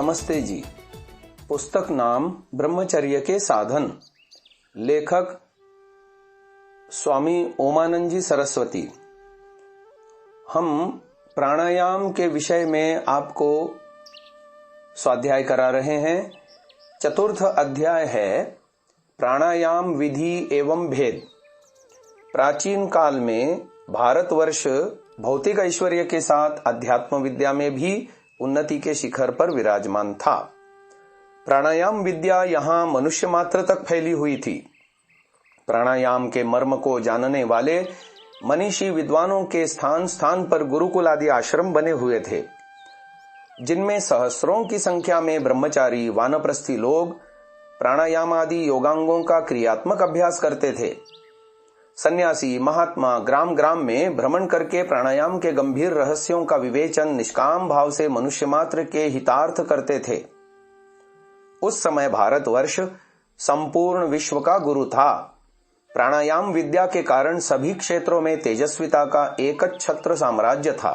नमस्ते जी। पुस्तक नाम ब्रह्मचर्य के साधन, लेखक स्वामी ओमानंद जी सरस्वती। हम प्राणायाम के विषय में आपको स्वाध्याय करा रहे हैं। चतुर्थ अध्याय है प्राणायाम विधि एवं भेद। प्राचीन काल में भारतवर्ष भौतिक ऐश्वर्य के साथ अध्यात्म विद्या में भी उन्नति के शिखर पर विराजमान था। प्राणायाम विद्या यहाँ मनुष्य मात्र तक फैली हुई थी। प्राणायाम के मर्म को जानने वाले मनीषी विद्वानों के स्थान स्थान पर गुरुकुल आदि आश्रम बने हुए थे, जिनमें सहस्रों की संख्या में ब्रह्मचारी वानप्रस्थी लोग प्राणायाम आदि योगांगों का क्रियात्मक अभ्यास करते थे। सन्यासी महात्मा ग्राम ग्राम में भ्रमण करके प्राणायाम के गंभीर रहस्यों का विवेचन निष्काम भाव से मनुष्य मात्र के हितार्थ करते थे। उस समय भारतवर्ष संपूर्ण विश्व का गुरु था। प्राणायाम विद्या के कारण सभी क्षेत्रों में तेजस्विता का एकछत्र साम्राज्य था।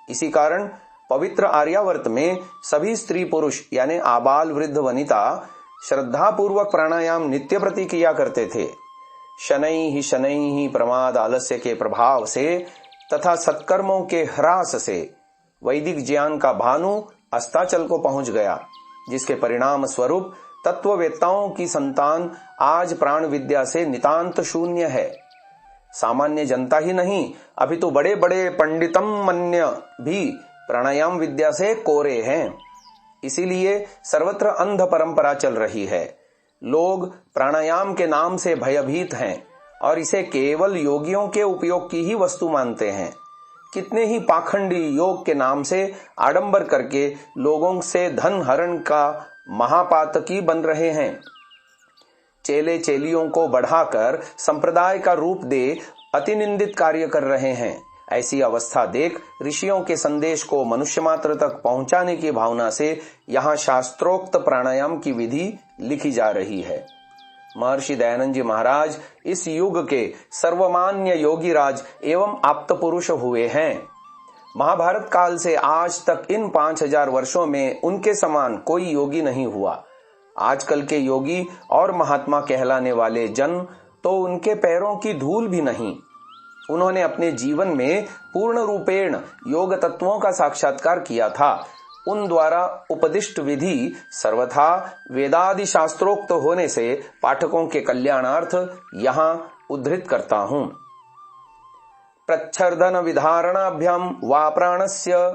इसी कारण पवित्र आर्यावर्त में सभी स्त्री पुरुष यानी आबाल वृद्ध वनिता श्रद्धा पूर्वक प्राणायाम नित्य प्रति किया करते थे। शनै ही प्रमाद आलस्य के प्रभाव से तथा सत्कर्मों के ह्रास से वैदिक ज्ञान का भानु अस्ताचल को पहुंच गया, जिसके परिणाम स्वरूप तत्ववेत्ताओं की संतान आज प्राण विद्या से नितांत शून्य है। सामान्य जनता ही नहीं, अभी तो बड़े बड़े पंडितम मन्य भी प्राणायाम विद्या से कोरे हैं। इसीलिए सर्वत्र अंध परंपरा चल रही है। लोग प्राणायाम के नाम से भयभीत हैं और इसे केवल योगियों के उपयोग की ही वस्तु मानते हैं। कितने ही पाखंडी योग के नाम से आडंबर करके लोगों से धन हरण का महापातकी बन रहे हैं। चेले चेलियों को बढ़ाकर संप्रदाय का रूप दे अतिनिंदित कार्य कर रहे हैं। ऐसी अवस्था देख ऋषियों के संदेश को मनुष्य मात्र तक पहुंचाने की भावना से यहाँ शास्त्रोक्त प्राणायाम की विधि लिखी जा रही है। महर्षि दयानंद जी महाराज इस युग के सर्वमान्य योगी राज एवं आप्त पुरुष हुए हैं। महाभारत काल से आज तक इन 5000 वर्षों में उनके समान कोई योगी नहीं हुआ। आजकल के योगी और महात्मा कहलाने वाले जन तो उनके पैरों की धूल भी नहीं। उन्होंने अपने जीवन में पूर्ण रूपेण योग तत्वों का साक्षात्कार किया था। उन द्वारा उपदिष्ट विधि सर्वथा वेदादि शास्त्रोक्त होने से पाठकों के कल्याणार्थ यहाँ उद्धृत करता हूं। प्रच्छर्दन विधारणाभ्याम वा प्राणस्य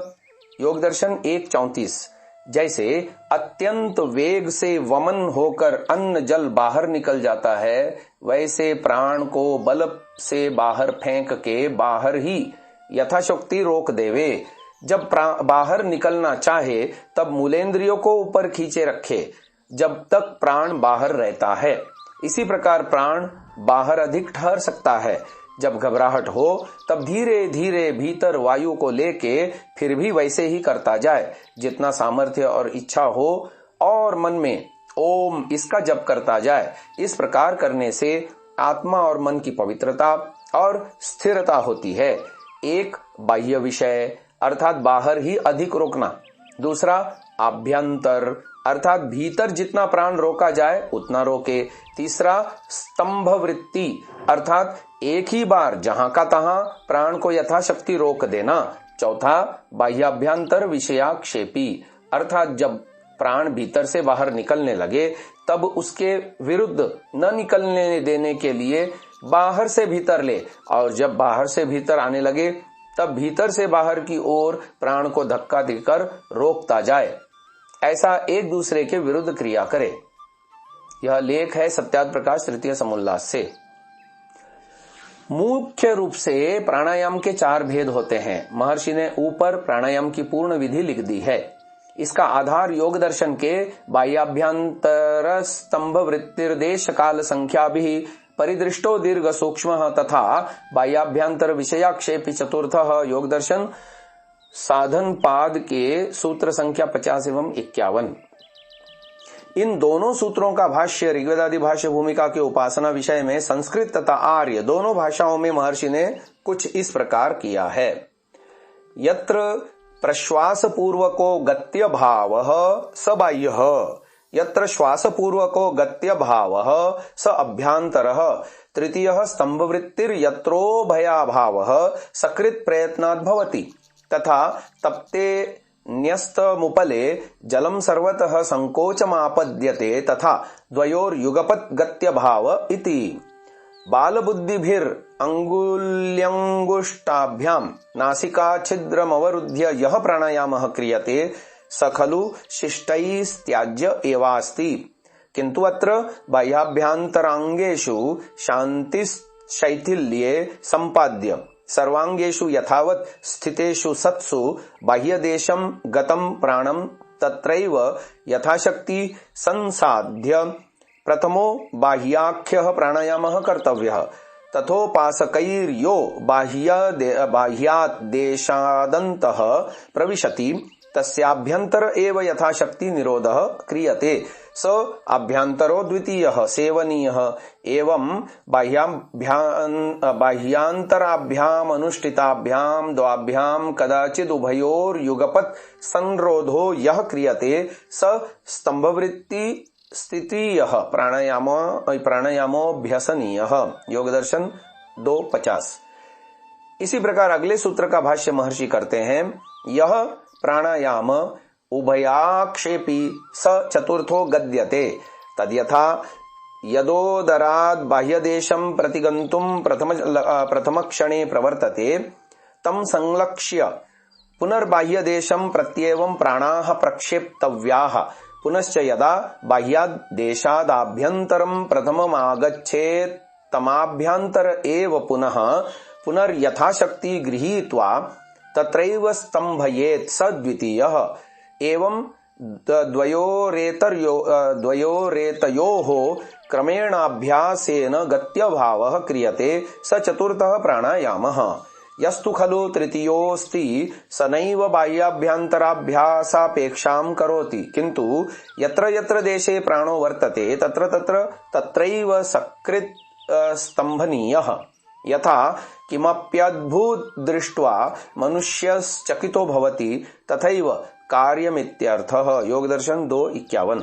योग दर्शन 1:34। जैसे अत्यंत वेग से वमन होकर अन्न जल बाहर निकल जाता है, वैसे प्राण को बल से बाहर फेंक के बाहर ही यथाशक्ति रोक देवे। जब बाहर निकलना चाहे तब मूलेंद्रियों को ऊपर खींचे रखे जब तक प्राण बाहर रहता है। इसी प्रकार प्राण बाहर अधिक ठहर सकता है। जब घबराहट हो तब धीरे धीरे भीतर वायु को लेके फिर भी वैसे ही करता जाए। जितना सामर्थ्य और इच्छा हो और मन में ओम इसका जप करता जाए। इस प्रकार करने से आत्मा और मन की पवित्रता और स्थिरता होती है। एक बाह्य विषय अर्थात बाहर ही अधिक रोकना, दूसरा आभ्यंतर अर्थात भीतर जितना प्राण रोका जाए उतना रोके, तीसरा स्तंभ वृत्ति अर्थात एक ही बार जहां का तहां प्राण को यथाशक्ति रोक देना, चौथा बाह्याभ्यंतर विषयाक्षेपी अर्थात जब प्राण भीतर से बाहर निकलने लगे तब उसके विरुद्ध न निकलने देने के लिए बाहर से भीतर ले, और जब बाहर से भीतर आने लगे तब भीतर से बाहर की ओर प्राण को धक्का देकर रोकता जाए। ऐसा एक दूसरे के विरुद्ध क्रिया करे। यह लेख है सत्यार्थ प्रकाश तृतीय समुल्लास से। मुख्य रूप से प्राणायाम के 4 भेद होते हैं। महर्षि ने ऊपर प्राणायाम की पूर्ण विधि लिख दी है। इसका आधार योग दर्शन के बाह्याभ्यंतर स्तंभ वृत्तिर्देश काल संख्या भी परिदृष्टो दीर्घ सूक्ष्म तथा बाह्याभ्यंतर विषयाक्षेपी चतुर्थ योग दर्शन साधन पाद के सूत्र संख्या 50 एवं 51। इन दोनों सूत्रों का भाष्य ऋग्वेदादि भाष्य भूमिका के उपासना विषय में संस्कृत तथा आर्य दोनों भाषाओं में महर्षि ने कुछ इस प्रकार किया है। यत्र प्रश्वासपूर्वको गत्यभावः स बाह्यः यत्र श्वासपूर्वको गत्यभावः स अभ्यांतरः तृतीयः स्तंभवृत्तिर्यत्रोभयाभावः सकृत् प्रयत्नात् भवति तथा तप्ते न्यस्तमुपले जलं सर्वतः संकोचमापद्यते तथा द्वयोर्युगपत् गत्यभाव इति। बालबुद्धिभिरंगुल्यंगुष्टाभ्यां नासिका छिद्रमवरुध्य यः प्राणायामः क्रियते स खलु शिष्टैस्त्याज्य एवास्ति। किन्तु अत्र बाह्याभ्यन्तरांगेषु शान्तिशैथिल्ये सम्पाद्य सर्वांगेषु यथावत् स्थितेषु सत्सु बाह्यदेशं गतं प्राणं तत्रैव यथाशक्ति संसाध्य प्रथमो बाह्याख्यः प्राणायामः कर्तव्यः। तथोपासकैर्यो बाह्यादेशादन्तः प्रविशति तस्याभ्यन्तर एव यथाशक्ति निरोधः क्रियते स आभ्यन्तरो द्वितीयः सेवनीयः। एवं बाह्यांतराभ्यामनुष्ठिताभ्यां द्वाभ्यां कदाचिद् उभयोर्युगपत् संरोधो यः क्रियते स स्तंभवृत्ति स्थितीयः प्राणायामोऽभ्यसनीयः। योगदर्शन 2:50। इसी प्रकार अगले सूत्र का भाष्य महर्षि करते हैं, यह प्राणायाम उभयाक्षेपी स चतुर्थो गद्यते तद्यथा यदोदराद् बाह्यदेशं प्रतिगन्तुं प्रथमक्षणे प्रवर्तते तं संलक्ष्य पुनर्बाह्यदेशं प्रत्येवं प्राणाः प्रक्षेप्तव्याः। पुनश्च यदा बाह्यादेशादाभ्यन्तरं प्रथममागच्छेत् तमाभ्यन्तर एव पुनर्यथाशक्ति गृहीत्वा तत्रैव स्तम्भयेत् स द्वितीयः। एवं द्वयोरेतयोः क्रमेणाभ्यासेन गत्यभावः क्रियते स चतुर्थः प्राणायामः। यस्तु खलु तृतीयोऽस्ति स नैव बाह्याभ्यन्तराभ्यासापेक्षां करोति किन्तु यत्र यत्र देशे प्राणो वर्तते तत्रैव सकृत् स्तम्भनीयः। यथा किमप्यद्भुत दृष्ट्वा मनुष्यश्चकितो भवति तथैव कार्यमित्यर्थः। योगदर्शन 2:51।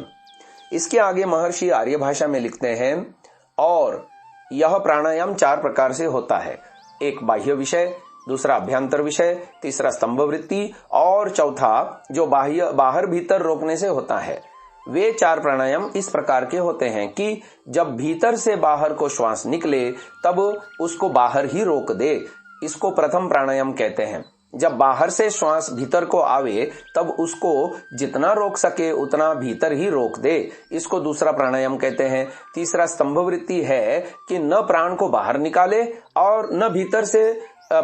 इसके आगे महर्षि आर्य भाषा में लिखते हैं, और यह प्राणायाम 4 प्रकार से होता है। एक बाह्य विषय, दूसरा अभ्यंतर विषय, तीसरा स्तंभवृत्ति और चौथा जो बाहर भीतर रोकने से होता है। वे 4 प्राणायाम इस प्रकार के होते हैं कि जब भीतर से बाहर को श्वास निकले तब उसको बाहर ही रोक दे, इसको प्रथम प्राणायाम कहते हैं। जब बाहर से श्वास भीतर को आवे तब उसको जितना रोक सके उतना भीतर ही रोक दे, इसको दूसरा प्राणायाम कहते हैं। तीसरा स्तंभवृत्ति है कि न प्राण को बाहर निकाले और न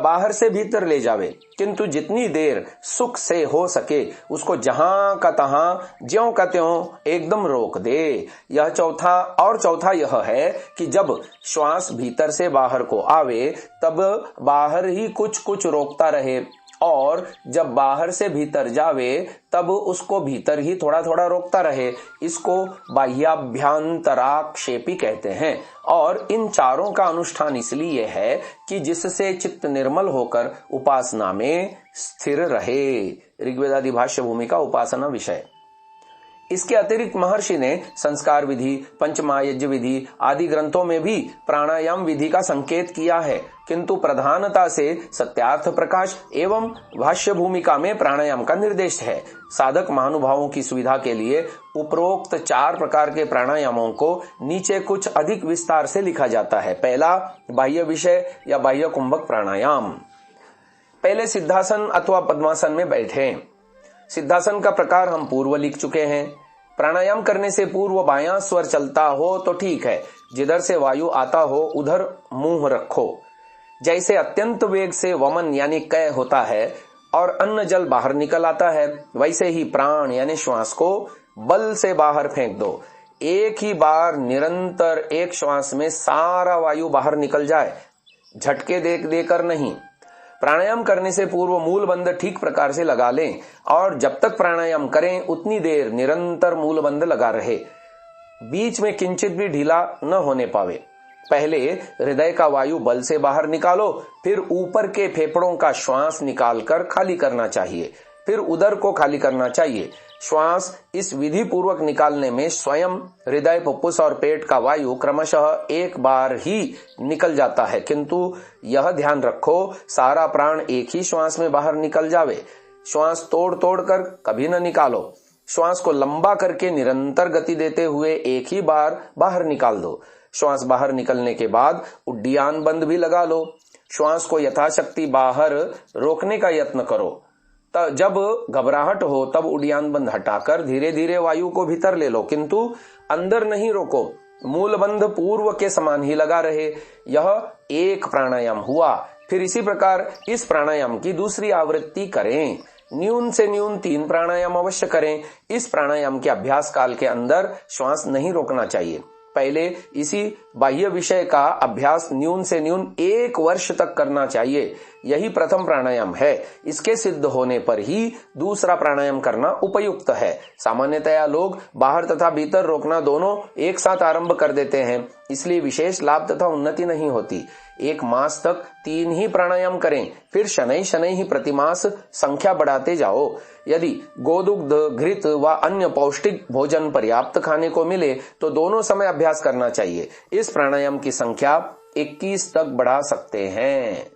बाहर से भीतर ले जावे, किंतु जितनी देर सुख से हो सके उसको जहां का तहां ज्यों का त्यों एकदम रोक दे। यह चौथा यह है कि जब श्वास भीतर से बाहर को आवे तब बाहर ही कुछ कुछ रोकता रहे, और जब बाहर से भीतर जावे तब उसको भीतर ही थोड़ा थोड़ा रोकता रहे, इसको बाह्याभ्यंतराक्षेपी कहते हैं। और इन चारों का अनुष्ठान इसलिए है कि जिससे चित्त निर्मल होकर उपासना में स्थिर रहे। ऋग्वेदादि भाष्य भूमि का उपासना विषय। इसके अतिरिक्त महर्षि ने संस्कार विधि, पंचमहायज्ञ विधि आदि ग्रंथों में भी प्राणायाम विधि का संकेत किया है, किंतु प्रधानता से सत्यार्थ प्रकाश एवं भाष्य भूमिका में प्राणायाम का निर्देश है। साधक महानुभावों की सुविधा के लिए उपरोक्त 4 प्रकार के प्राणायामों को नीचे कुछ अधिक विस्तार से लिखा जाता है। पहला, बाह्य विषय या बाह्य कुंभक प्राणायाम। पहले सिद्धासन अथवा पद्मासन में बैठे। सिद्धासन का प्रकार हम पूर्व लिख चुके हैं। प्राणायाम करने से पूर्व बायां स्वर चलता हो तो ठीक है, जिधर से वायु आता हो उधर मुंह रखो। जैसे अत्यंत वेग से वमन यानी कय होता है और अन्न जल बाहर निकल आता है, वैसे ही प्राण यानी श्वास को बल से बाहर फेंक दो। एक ही बार निरंतर एक श्वास में सारा वायु बाहर निकल जाए, झटके देकर नहीं। प्राणायाम करने से पूर्व मूल बंद ठीक प्रकार से लगा लें और जब तक प्राणायाम करें उतनी देर निरंतर मूल बंद लगा रहे, बीच में किंचित भी ढीला न होने पावे। पहले हृदय का वायु बल से बाहर निकालो, फिर ऊपर के फेफड़ों का श्वास निकालकर खाली करना चाहिए। फिर उदर को खाली करना चाहिए। श्वास इस विधि पूर्वक निकालने में स्वयं हृदय, फुफ्फुस और पेट का वायु क्रमशः एक बार ही निकल जाता है, किंतु यह ध्यान रखो सारा प्राण एक ही श्वास में बाहर निकल जावे। श्वास तोड़ तोड़ कर कभी न निकालो। श्वास को लंबा करके निरंतर गति देते हुए एक ही बार बाहर निकाल दो। श्वास बाहर निकलने के बाद उड्डयन बंद भी लगा लो। श्वास को यथाशक्ति बाहर रोकने का यत्न करो। जब घबराहट हो तब उड्डयन बंद हटाकर धीरे धीरे वायु को भीतर ले लो, किंतु अंदर नहीं रोको। मूल बंध पूर्व के समान ही लगा रहे। यह एक प्राणायाम हुआ। फिर इसी प्रकार इस प्राणायाम की दूसरी आवृत्ति करें। न्यून से न्यून 3 प्राणायाम अवश्य करें। इस प्राणायाम के अभ्यास काल के अंदर श्वास नहीं रोकना चाहिए। पहले इसी बाह्य विषय का अभ्यास न्यून से न्यून 1 वर्ष तक करना चाहिए। यही प्रथम प्राणायाम है। इसके सिद्ध होने पर ही दूसरा प्राणायाम करना उपयुक्त है। सामान्यतया लोग बाहर तथा भीतर रोकना दोनों एक साथ आरंभ कर देते हैं, इसलिए विशेष लाभ तथा उन्नति नहीं होती। 1 मास तक 3 ही प्राणायाम करें, फिर शनै शनै ही प्रतिमास संख्या बढ़ाते जाओ। यदि गोदुग्ध, घृत व अन्य पौष्टिक भोजन पर्याप्त खाने को मिले तो दोनों समय अभ्यास करना चाहिए। इस प्राणायाम की संख्या 21 तक बढ़ा सकते हैं।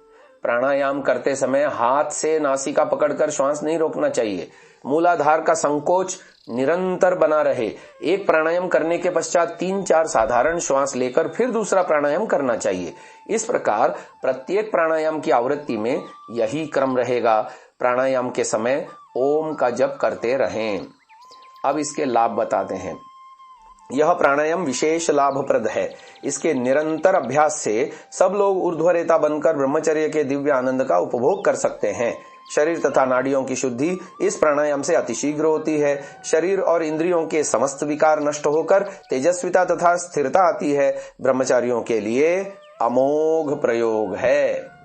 प्राणायाम करते समय हाथ से नासिका पकड़कर श्वास नहीं रोकना चाहिए। मूलाधार का संकोच निरंतर बना रहे। एक प्राणायाम करने के पश्चात 3-4 साधारण श्वास लेकर फिर दूसरा प्राणायाम करना चाहिए। इस प्रकार प्रत्येक प्राणायाम की आवृत्ति में यही क्रम रहेगा। प्राणायाम के समय ओम का जप करते रहें। अब इसके लाभ बताते हैं। यह प्राणायाम विशेष लाभप्रद है। इसके निरंतर अभ्यास से सब लोग ऊर्ध्वरेता बनकर ब्रह्मचर्य के दिव्य आनंद का उपभोग कर सकते हैं। शरीर तथा नाड़ियों की शुद्धि इस प्राणायाम से अतिशीघ्र होती है। शरीर और इंद्रियों के समस्त विकार नष्ट होकर तेजस्विता तथा स्थिरता आती है। ब्रह्मचारियों के लिए अमोघ प्रयोग है।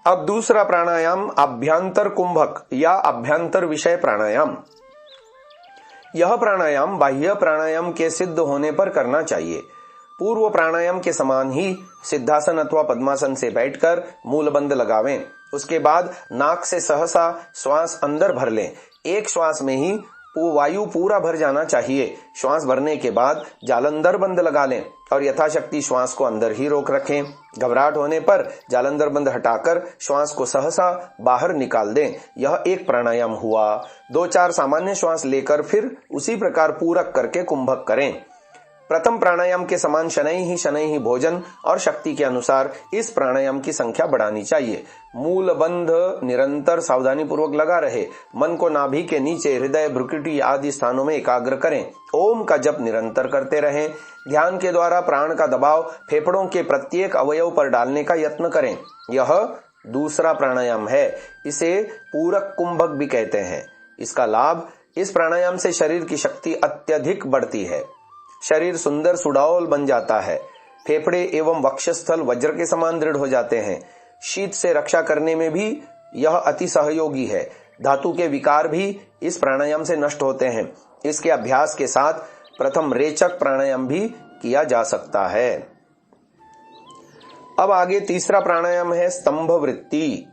अब दूसरा प्राणायाम अभ्यंतर कुंभक या अभ्यंतर विषय प्राणायाम। यह प्राणायाम बाह्य प्राणायाम के सिद्ध होने पर करना चाहिए। पूर्व प्राणायाम के समान ही सिद्धासन अथवा पद्मासन से बैठकर मूलबंध लगावें। उसके बाद नाक से सहसा श्वास अंदर भर लें। एक श्वास में ही वायु पूरा भर जाना चाहिए। श्वास भरने के बाद जालंधर बंद लगा लें और यथाशक्ति श्वास को अंदर ही रोक रखें। घबराहट होने पर जालंधर बंद हटाकर श्वास को सहसा बाहर निकाल दें। यह एक प्राणायाम हुआ। 2-4 सामान्य श्वास लेकर फिर उसी प्रकार पूरक करके कुंभक करें। प्रथम प्राणायाम के समान शनै ही भोजन और शक्ति के अनुसार इस प्राणायाम की संख्या बढ़ानी चाहिए। मूल बंध निरंतर सावधानी पूर्वक लगा रहे। मन को नाभि के नीचे, हृदय, भ्रुकुटी आदि स्थानों में एकाग्र करें। ओम का जप निरंतर करते रहें। ध्यान के द्वारा प्राण का दबाव फेफड़ों के प्रत्येक अवयव पर डालने का यत्न करें। यह दूसरा प्राणायाम है। इसे पूरक कुंभक भी कहते हैं। इसका लाभ, इस प्राणायाम से शरीर की शक्ति अत्यधिक बढ़ती है। शरीर सुंदर सुडौल बन जाता है। फेफड़े एवं वक्षस्थल वज्र के समान दृढ़ हो जाते हैं। शीत से रक्षा करने में भी यह अति सहयोगी है। धातु के विकार भी इस प्राणायाम से नष्ट होते हैं। इसके अभ्यास के साथ प्रथम रेचक प्राणायाम भी किया जा सकता है। अब आगे तीसरा प्राणायाम है स्तंभ वृत्ति।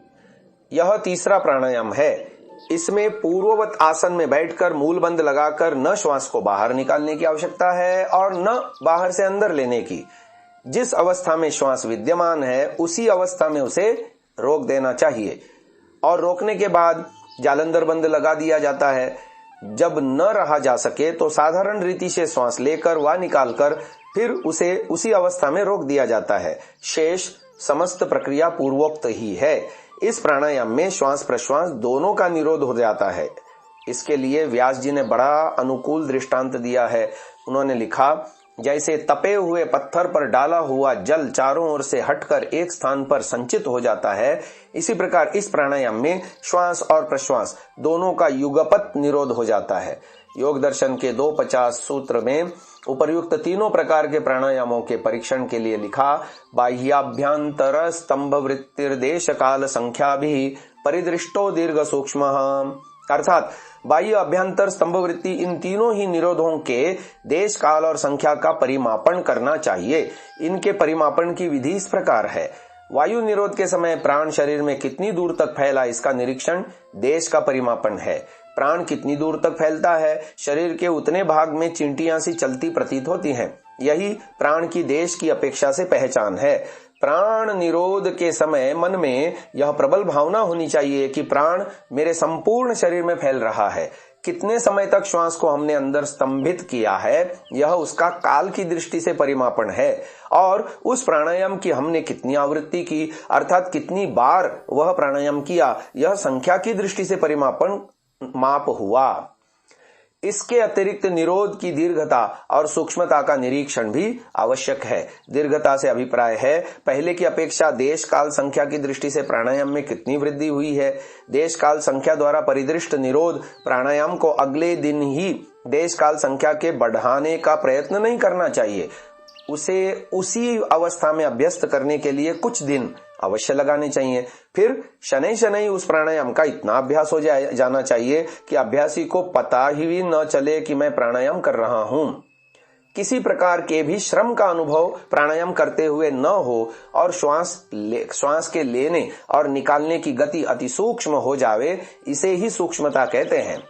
यह तीसरा प्राणायाम है। इसमें पूर्ववत आसन में बैठकर मूलबंध लगाकर न श्वास को बाहर निकालने की आवश्यकता है और न बाहर से अंदर लेने की। जिस अवस्था में श्वास विद्यमान है उसी अवस्था में उसे रोक देना चाहिए और रोकने के बाद जालंधर बंद लगा दिया जाता है। जब न रहा जा सके तो साधारण रीति से श्वास लेकर व निकालकर फिर उसे उसी अवस्था में रोक दिया जाता है। शेष समस्त प्रक्रिया पूर्वोक्त ही है। इस प्राणायाम में श्वास प्रश्वास दोनों का निरोध हो जाता है। इसके लिए व्यास जी ने बड़ा अनुकूल दृष्टांत दिया है। उन्होंने लिखा, जैसे तपे हुए पत्थर पर डाला हुआ जल चारों ओर से हटकर एक स्थान पर संचित हो जाता है, इसी प्रकार इस प्राणायाम में श्वास और प्रश्वास दोनों का युगपत निरोध हो जाता है। योग दर्शन के 250 सूत्र में उपर्युक्त तीनों प्रकार के प्राणायामों के परीक्षण के लिए लिखा, बाह्याभ्यंतर स्तंभ वृत्तिर्देश काल संख्या भी परिदृष्टो दीर्घ सूक्ष्म। अर्थात बाह्य अभ्यंतर स्तंभ वृत्ति इन तीनों ही निरोधों के देश काल और संख्या का परिमापन करना चाहिए। इनके परिमापन की विधि इस प्रकार है। वायु निरोध के समय प्राण शरीर में कितनी दूर तक फैला, इसका निरीक्षण देश का परिमापन है। प्राण कितनी दूर तक फैलता है, शरीर के उतने भाग में चींटियां सी चलती प्रतीत होती हैं। यही प्राण की देश की अपेक्षा से पहचान है। प्राण निरोध के समय मन में यह प्रबल भावना होनी चाहिए कि प्राण मेरे संपूर्ण शरीर में फैल रहा है। कितने समय तक श्वास को हमने अंदर स्तंभित किया है, यह उसका काल की दृष्टि से परिमापन है। और उस प्राणायाम की हमने कितनी आवृत्ति की, अर्थात कितनी बार वह प्राणायाम किया, यह संख्या की दृष्टि से परिमापन माप हुआ। इसके अतिरिक्त निरोध की दीर्घता और सूक्ष्मता का निरीक्षण भी आवश्यक है। दीर्घता से अभिप्राय है पहले की अपेक्षा देश काल संख्या की दृष्टि से प्राणायाम में कितनी वृद्धि हुई है। देश काल संख्या द्वारा परिदृष्ट निरोध प्राणायाम को अगले दिन ही देश काल संख्या के बढ़ाने का प्रयत्न नहीं करना चाहिए। उसे उसी अवस्था में अभ्यस्त करने के लिए कुछ दिन अवश्य लगाने चाहिए। फिर शनै शनै उस प्राणायाम का इतना अभ्यास हो जाना चाहिए कि अभ्यासी को पता ही न चले कि मैं प्राणायाम कर रहा हूं। किसी प्रकार के भी श्रम का अनुभव प्राणायाम करते हुए न हो और श्वास के लेने और निकालने की गति अति सूक्ष्म हो जावे, इसे ही सूक्ष्मता कहते हैं।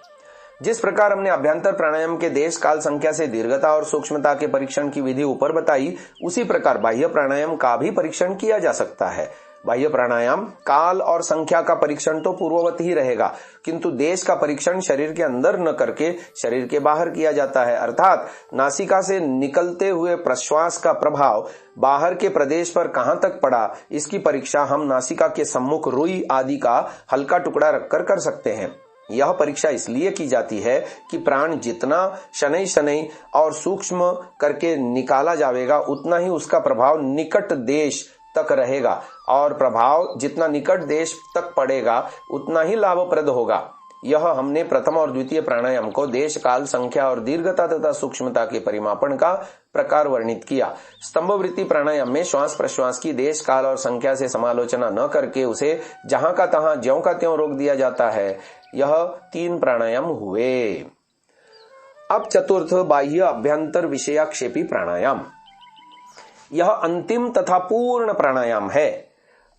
जिस प्रकार हमने अभ्यंतर प्राणायाम के देश काल संख्या से दीर्घता और सूक्ष्मता के परीक्षण की विधि ऊपर बताई, उसी प्रकार बाह्य प्राणायाम का भी परीक्षण किया जा सकता है। बाह्य प्राणायाम काल और संख्या का परीक्षण तो पूर्ववत ही रहेगा, किंतु देश का परीक्षण शरीर के अंदर न करके शरीर के बाहर किया जाता है। अर्थात नासिका से निकलते हुए प्रश्वास का प्रभाव बाहर के प्रदेश पर कहां तक पड़ा, इसकी परीक्षा हम नासिका के सम्मुख रुई आदि का हल्का टुकड़ा रखकर कर सकते हैं। यह परीक्षा इसलिए की जाती है कि प्राण जितना शनै शनै और सूक्ष्म करके निकाला जाएगा, उतना ही उसका प्रभाव निकट देश तक रहेगा, और प्रभाव जितना निकट देश तक पड़ेगा उतना ही लाभप्रद होगा। यह हमने प्रथम और द्वितीय प्राणायाम को देश काल संख्या और दीर्घता तथा सूक्ष्मता के परिमापन का प्रकार वर्णित किया। स्तंभवृत्ति प्राणायाम में श्वास प्रश्वास की देश काल और संख्या से समालोचना न करके उसे जहां का तहां ज्यों का त्यों रोक दिया जाता है। यह 3 प्राणायाम हुए। अब चतुर्थ बाह्य अभ्यंतर विषयाक्षेपी प्राणायाम, यह अंतिम तथा पूर्ण प्राणायाम है।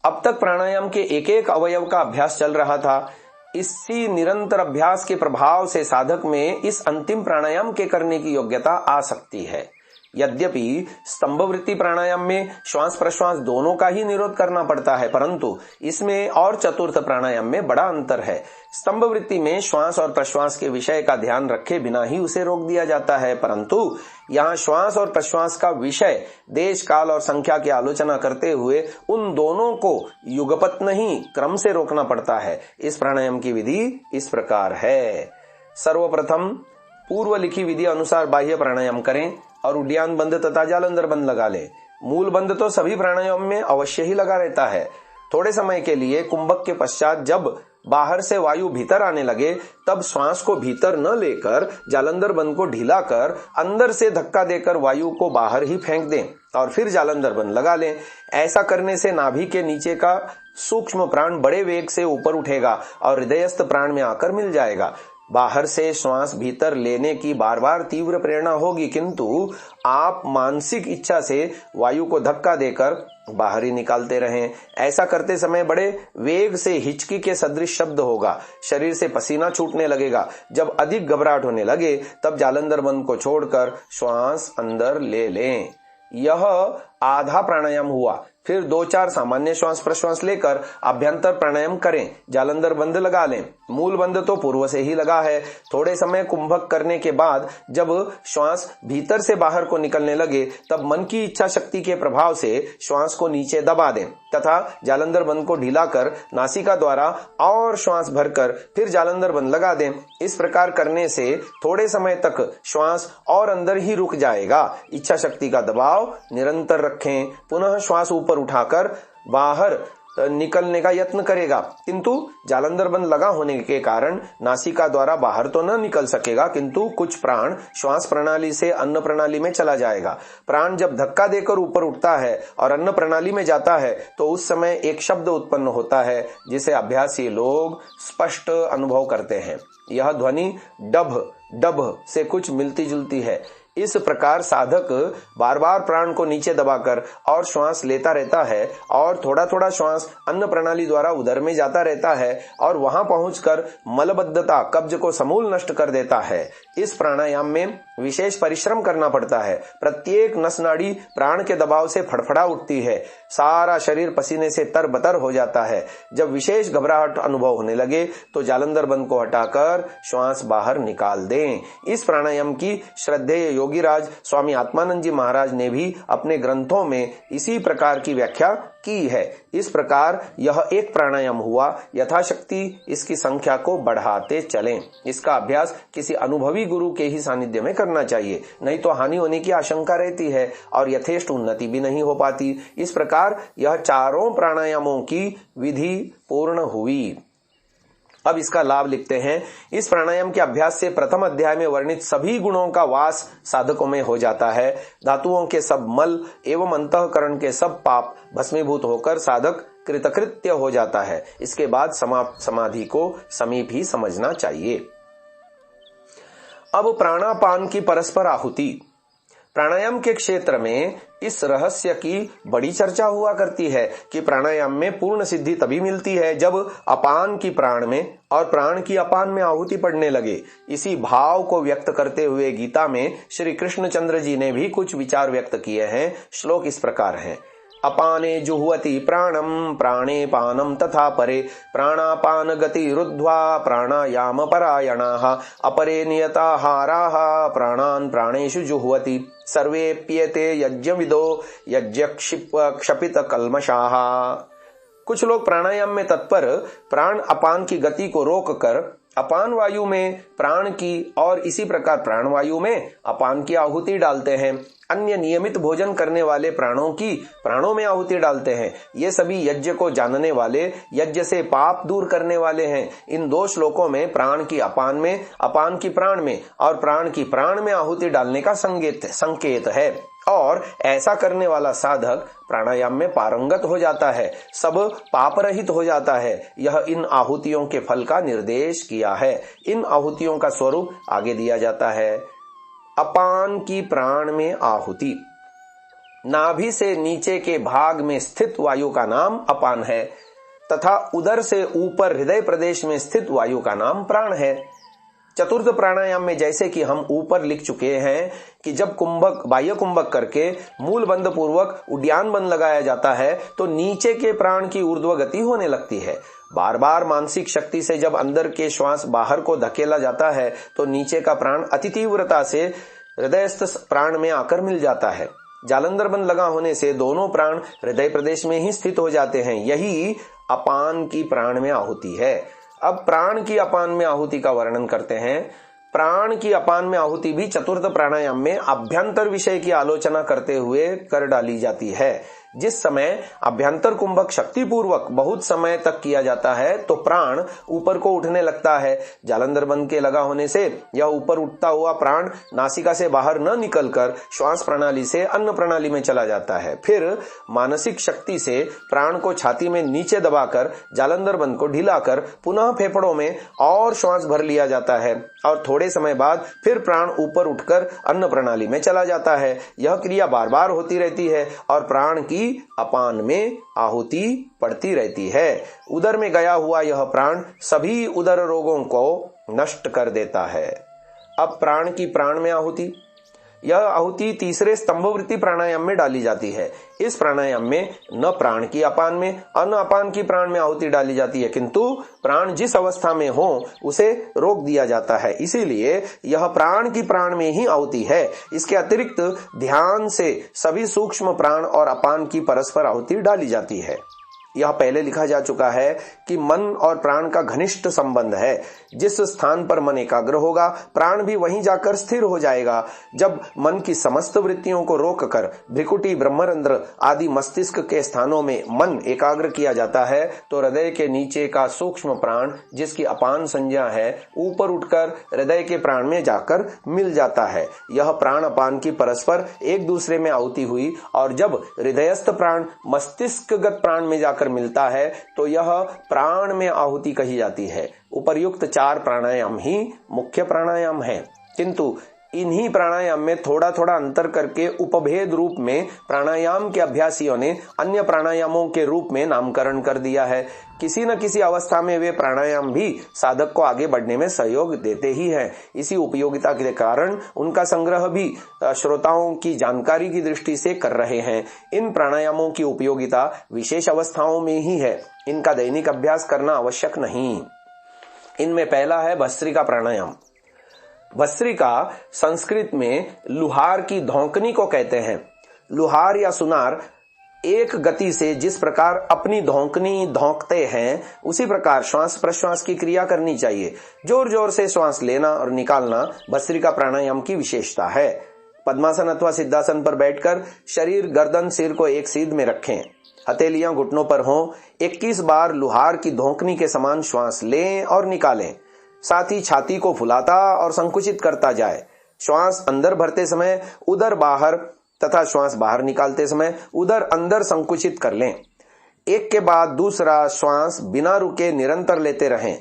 अब तक प्राणायाम के एक एक अवयव का अभ्यास चल रहा था। इसी निरंतर अभ्यास के प्रभाव से साधक में इस अंतिम प्राणायाम के करने की योग्यता आ सकती है। यद्यपि स्तंभवृत्ति प्राणायाम में श्वास प्रश्वास दोनों का ही निरोध करना पड़ता है, परंतु इसमें और चतुर्थ प्राणायाम में बड़ा अंतर है। स्तंभवृत्ति में श्वास और प्रश्वास के विषय का ध्यान रखे बिना ही उसे रोक दिया जाता है, परंतु यहाँ श्वास और प्रश्वास का विषय देश काल और संख्या की आलोचना करते हुए उन दोनों को युगपत नहीं क्रम से रोकना पड़ता है। इस प्राणायाम की विधि इस प्रकार है। सर्वप्रथम पूर्व लिखी विधि अनुसार बाह्य प्राणायाम करें और उड्डयन बंद तथा जालंधर बंद लगा लें। मूल बंद तो सभी प्राणायाम में अवश्य ही लगा रहता है। थोड़े समय के लिए कुंभक के पश्चात जब बाहर से वायु भीतर आने लगे, तब श्वास को भीतर न लेकर जालंधर बंद को ढीला कर अंदर से धक्का देकर वायु को बाहर ही फेंक दें और फिर जालंधर बंद लगा लें। ऐसा करने से नाभि के नीचे का सूक्ष्म प्राण बड़े वेग से ऊपर उठेगा और हृदयस्थ प्राण में आकर मिल जाएगा। बाहर से श्वास भीतर लेने की बार बार तीव्र प्रेरणा होगी, किंतु आप मानसिक इच्छा से वायु को धक्का देकर बाहर ही निकालते रहें। ऐसा करते समय बड़े वेग से हिचकी के सदृश शब्द होगा, शरीर से पसीना छूटने लगेगा। जब अधिक घबराहट होने लगे तब जालंधर बंद को छोड़कर श्वास अंदर ले लें। यह आधा प्राणायाम हुआ। फिर 2-4 सामान्य श्वास प्रश्वास लेकर अभ्यंतर प्राणायाम करें। जालंधर बंद लगा लें। मूल बंद तो पूर्व से ही लगा है। थोड़े समय कुंभक करने के बाद जब श्वास भीतर से बाहर को निकलने लगे, तब मन की इच्छा शक्ति के प्रभाव से श्वास को नीचे दबा दें तथा जालंधर बंद को ढीला कर नासिका द्वारा और श्वास भरकर फिर जालंधर बंद लगा दें। इस प्रकार करने से थोड़े समय तक श्वास और अंदर ही रुक जाएगा। इच्छा शक्ति का दबाव निरंतर रखें। पुनः श्वास ऊपर उठाकर बाहर निकलने का यत्न करेगा, किंतु जालंधर बंद लगा होने के कारण नासिका द्वारा बाहर तो न निकल सकेगा, किंतु कुछ प्राण श्वास प्रणाली से अन्न प्रणाली में चला जाएगा। प्राण जब धक्का देकर ऊपर उठता है और अन्न प्रणाली में जाता है तो उस समय एक शब्द उत्पन्न होता है जिसे अभ्यासी लोग स्पष्ट अनुभव करते हैं। यह ध्वनि डभ डभ से कुछ मिलती जुलती है। इस प्रकार साधक बार बार प्राण को नीचे दबाकर और श्वास लेता रहता है और थोड़ा थोड़ा श्वास अन्न प्रणाली द्वारा उदर में जाता रहता है और वहां पहुंचकर मलबद्धता कब्ज को समूल नष्ट कर देता है। इस प्राणायाम में विशेष परिश्रम करना पड़ता है। प्रत्येक नस नाड़ी प्राण के दबाव से फड़फड़ा उठती है। सारा शरीर पसीने से तरबतर हो जाता है। जब विशेष घबराहट अनुभव होने लगे तो जालंधर बंद को हटाकर श्वास बाहर निकाल दें। इस प्राणायाम की श्रद्धेय योगीराज स्वामी आत्मानंद जी महाराज ने भी अपने ग्रंथों में इसी प्रकार की व्याख्या की है। इस प्रकार यह एक प्राणायाम हुआ। यथाशक्ति इसकी संख्या को बढ़ाते चलें। इसका अभ्यास किसी अनुभवी गुरु के ही सानिध्य में करना चाहिए, नहीं तो हानि होने की आशंका रहती है और यथेष्ट उन्नति भी नहीं हो पाती। इस प्रकार यह चारों प्राणायामों की विधि पूर्ण हुई। अब इसका लाभ लिखते हैं। इस प्राणायाम के अभ्यास से प्रथम अध्याय में वर्णित सभी गुणों का वास साधकों में हो जाता है। धातुओं के सब मल एवं अंतःकरण के सब पाप भस्मीभूत होकर साधक कृतकृत्य हो जाता है। इसके बाद समाधि को समीप ही समझना चाहिए। अब प्राणापान की परस्पर आहुति। प्राणायाम के क्षेत्र में इस रहस्य की बड़ी चर्चा हुआ करती है कि प्राणायाम में पूर्ण सिद्धि तभी मिलती है जब अपान की प्राण में और प्राण की अपान में आहुति पड़ने लगे। इसी भाव को व्यक्त करते हुए गीता में श्री कृष्णचंद्र जी ने भी कुछ विचार व्यक्त किए हैं। श्लोक इस प्रकार हैं। अपाने जुह्वति प्राणम प्राणे पानम तथा परे प्राणापान गति रुद्ध्वा प्राणायाम परायणाः अपरे नियताहाराः प्राणान् प्राणेषु जुह्वति सर्वेप्येते यज्ञविदो यज्ञक्षपित कल्मषाः। कुछ लोग प्राणायाम में तत्पर प्राण अपान की गति को रोककर अपान वायु में प्राण की और इसी प्रकार प्राण वायु में अपान की आहुति डालते हैं। अन्य नियमित भोजन करने वाले प्राणों की प्राणों में आहुति डालते हैं। ये सभी यज्ञ को जानने वाले, यज्ञ से पाप दूर करने वाले हैं। इन दो श्लोकों में प्राण की अपान में, अपान की प्राण में और प्राण की प्राण में आहुति डालने का संकेत है और ऐसा करने वाला साधक प्राणायाम में पारंगत हो जाता है, सब पाप रहित हो जाता है। यह इन आहुतियों के फल का निर्देश किया है। इन आहुतियों का स्वरूप आगे दिया जाता है। अपान की प्राण में आहुति। नाभि से नीचे के भाग में स्थित वायु का नाम अपान है तथा उदर से ऊपर हृदय प्रदेश में स्थित वायु का नाम प्राण है। चतुर्थ प्राणायाम में जैसे कि हम ऊपर लिख चुके हैं कि जब कुंभक बाह्य कुंभक करके मूल बंद पूर्वक उड्डयन बंद लगाया जाता है तो नीचे के प्राण की ऊर्ध्व गति होने लगती है। बार बार मानसिक शक्ति से जब अंदर के श्वास बाहर को धकेला जाता है तो नीचे का प्राण अति तीव्रता से हृदयस्थ प्राण में आकर मिल जाता है। जालंधर बंद लगा होने से दोनों प्राण हृदय प्रदेश में ही स्थित हो जाते हैं। यही अपान की प्राण में आहुति है। अब प्राण की अपान में आहुति का वर्णन करते हैं। प्राण की अपान में आहुति भी चतुर्थ प्राणायाम में अभ्यंतर विषय की आलोचना करते हुए कर डाली जाती है। जिस समय अभ्यंतर कुंभक शक्ति पूर्वक बहुत समय तक किया जाता है तो प्राण ऊपर को उठने लगता है। जालंधर बंद के लगा होने से यह ऊपर उठता हुआ प्राण नासिका से बाहर न निकलकर श्वास प्रणाली से अन्न प्रणाली में चला जाता है। फिर मानसिक शक्ति से प्राण को छाती में नीचे दबाकर जालंधर बंद को ढीलाकर पुनः फेफड़ों में और श्वास भर लिया जाता है और थोड़े समय बाद फिर प्राण ऊपर उठकर अन्न प्रणाली में चला जाता है। यह क्रिया बार बार होती रहती है और प्राण की अपान में आहुति पड़ती रहती है। उदर में गया हुआ यह प्राण सभी उदर रोगों को नष्ट कर देता है। अब प्राण की प्राण में आहुति। यह आहुति तीसरे स्तंभवृत्ति प्राणायाम में डाली जाती है। इस प्राणायाम में न प्राण की अपान में और न अपान की प्राण में आहुति डाली जाती है, किंतु प्राण जिस अवस्था में हो उसे रोक दिया जाता है। इसीलिए यह प्राण की प्राण में ही आहुति है। इसके अतिरिक्त ध्यान से सभी सूक्ष्म प्राण और अपान की परस्पर आहुति डाली जाती है। यह पहले लिखा जा चुका है कि मन और प्राण का घनिष्ठ संबंध है। जिस स्थान पर मन एकाग्र होगा प्राण भी वहीं जाकर स्थिर हो जाएगा। जब मन की समस्त वृत्तियों को रोककर भ्रिकुटी, ब्रह्मरंध्र आदि मस्तिष्क के स्थानों में मन एकाग्र किया जाता है तो हृदय के नीचे का सूक्ष्म प्राण जिसकी अपान संज्ञा है ऊपर उठकर हृदय के प्राण में जाकर मिल जाता है। यह प्राण अपान की परस्पर एक दूसरे में आहुति हुई और जब हृदयस्थ प्राण मस्तिष्कगत प्राण में जाकर मिलता है तो यह प्राण में आहुति कही जाती है। उपर्युक्त 4 प्राणायाम ही मुख्य प्राणायाम है, किंतु इन्हीं प्राणायाम में थोड़ा थोड़ा अंतर करके उपभेद रूप में प्राणायाम के अभ्यासियों ने अन्य प्राणायामों के रूप में नामकरण कर दिया है। किसी न किसी अवस्था में वे प्राणायाम भी साधक को आगे बढ़ने में सहयोग देते ही हैं। इसी उपयोगिता के कारण उनका संग्रह भी श्रोताओं की जानकारी की दृष्टि से कर रहे हैं। इन प्राणायामों की उपयोगिता विशेष अवस्थाओं में ही है, इनका दैनिक अभ्यास करना आवश्यक नहीं। इनमें पहला है भस्त्रिका प्राणायाम। भस्त्रिका संस्कृत में लुहार की धौंकनी को कहते हैं। लुहार या सुनार एक गति से जिस प्रकार अपनी धौंकनी धौंकते हैं, उसी प्रकार श्वास प्रश्वास की क्रिया करनी चाहिए। जोर जोर से श्वास लेना और निकालना भस्त्रिका प्राणायाम की विशेषता है। पद्मासन अथवा सिद्धासन पर बैठकर शरीर, गर्दन, सिर को एक सीध में रखें। हथेलियां घुटनों पर हों। 21 बार लुहार की धौंकनी के समान श्वास लें और निकालें। साथ ही छाती को फुलाता और संकुचित करता जाए। श्वास अंदर भरते समय उदर बाहर तथा श्वास बाहर निकालते समय उदर अंदर संकुचित कर लें। एक के बाद दूसरा श्वास बिना रुके निरंतर लेते रहें।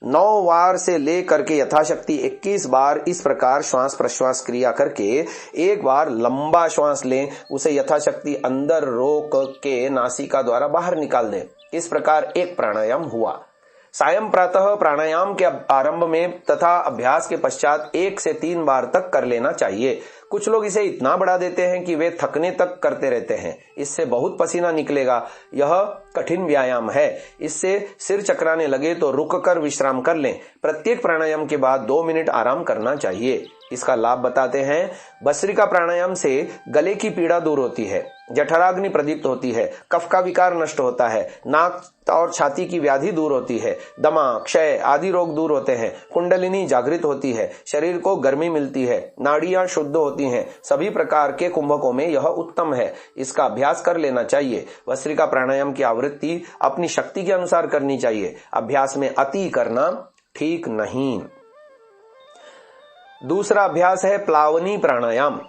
9 बार से ले करके यथाशक्ति 21 बार इस प्रकार श्वास प्रश्वास क्रिया करके एक बार लंबा श्वास लें, उसे यथाशक्ति अंदर रोक के नासिका द्वारा बाहर निकाल दें। इस प्रकार एक प्राणायाम हुआ। सायं प्रातः प्राणायाम के आरंभ में तथा अभ्यास के पश्चात 1 से 3 बार तक कर लेना चाहिए। कुछ लोग इसे इतना बढ़ा देते हैं कि वे थकने तक करते रहते हैं। इससे बहुत पसीना निकलेगा। यह कठिन व्यायाम है। इससे सिर चकराने लगे तो रुक कर विश्राम कर लें। प्रत्येक प्राणायाम के बाद 2 मिनट आराम करना चाहिए। इसका लाभ बताते हैं। भस्त्रिका प्राणायाम से गले की पीड़ा दूर होती है, जठराग्नि प्रदीप्त होती है, कफ का विकार नष्ट होता है, नाक और छाती की व्याधि दूर होती है, दमा, क्षय आदि रोग दूर होते हैं, कुंडलिनी जागृत होती है, शरीर को गर्मी मिलती है, नाड़ियां शुद्ध होती हैं। सभी प्रकार के कुंभकों में यह उत्तम है। इसका अभ्यास कर लेना चाहिए। भस्त्रिका प्राणायाम की आवृत्ति अपनी शक्ति के अनुसार करनी चाहिए। अभ्यास में अति करना ठीक नहीं। दूसरा अभ्यास है प्लावनी प्राणायाम।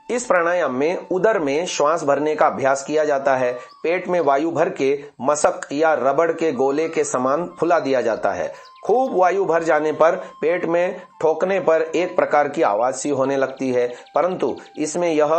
इस प्राणायाम में उदर में श्वास भरने का अभ्यास किया जाता है। पेट में वायु भर के मशक या रबड़ के गोले के समान फुला दिया जाता है। खूब वायु भर जाने पर पेट में ठोकने पर एक प्रकार की आवाज सी होने लगती है, परंतु इसमें यह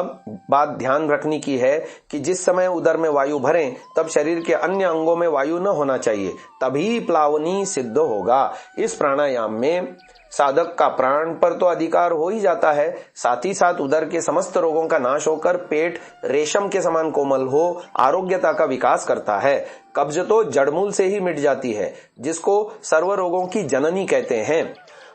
बात ध्यान रखने की है कि जिस समय उदर में वायु भरें तब शरीर के अन्य अंगों में वायु न होना चाहिए, तभी प्लावनी सिद्ध होगा। इस प्राणायाम में साधक का प्राण पर तो अधिकार हो ही जाता है, साथ ही साथ उदर के समस्त रोगों का नाश होकर पेट रेशम के समान कोमल हो आरोग्यता का विकास करता है। कब्ज तो जड़मूल से ही मिट जाती है, जिसको सर्व रोगों की जननी कहते हैं।